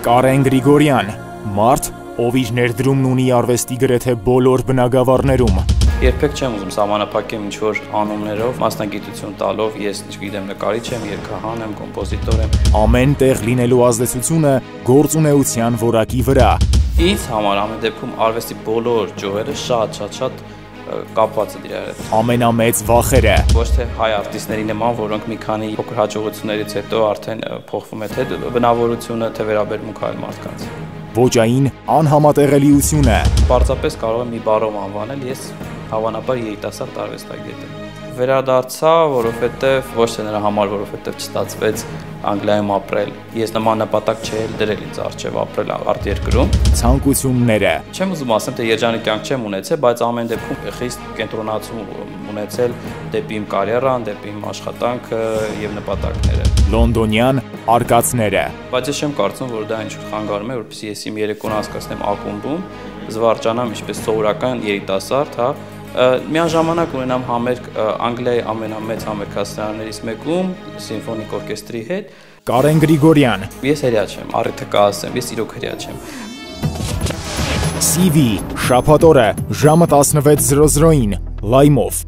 Կարեն Գրիգորյան, մարդ, ով իր ներդրումն ունի արվեստի գրեթե բոլոր բնագավառներում։ Երբեք չեմ ուզում սահմանափակեմ ինչ-որ անուններով, մասնագիտություն տալով, ես չգիտեմ նկարիչ եմ, երգահան եմ, կոմպոզիտոր եմ։ Ամեն տեղ լինելու ազդեցությունը գործունեության որակի վրա։ Ինձ համար ամեն դեպքում արվեստի բոլոր ճյուղերը շատ կապված է իրար հետ։ Ամենամեծ վախերը։ Ոչ թե հայ արտիստների նման, որոնք մի քանի փոքր հաջողություններից հետո արդեն փոխվում է թե բնավորությունը, թե վերաբերմունքը այլ մարդկանց։ Ոճային անհամատեղելիությունը։ Պարզապես կարող եմ մի բառով անվանել, ես հավանաբար երիտասարդ արվեստագետ եմ։ Վերադարձա, որովհետև ոչ թե նրա համար, որովհետև չստացվեց Անգլիայում ապրել։ Ես նման նպատակ չէի դրել ինձ առջև ապրել արտերկրում։ Ցանկությունները։ Չեմ ուզում ասեմ, թե երջանիկ կյանք չեմ ունեցել, բայց ամեն դեպքում խիստ կենտրոնացում ունեցել դեպի իմ կարիերան, դեպի իմ աշխատանքը եւ նպատակները։ Լոնդոնյան արկածները։ Բայց ես չեմ կարծում, որ դա ինչ-որ խանգարում է, որպեսզի ես իմ երեկոն անցկացնեմ ակումբում, զվարճանամ ինչպես սովորական երիտասարդ, հա, միաժամանակ ունենամ համերգ Անգլիայի ամենամեծ համերգասրահներից մեկում սիմֆոնիկ օրկեստրի հետ։ Կարեն Գրիգորյան։ Ես հրյա չեմ, առիթը կասեմ, ես իրոք հրյա չեմ։ CV շաբաթ օրը ժամը 16:00-ին Լայմով։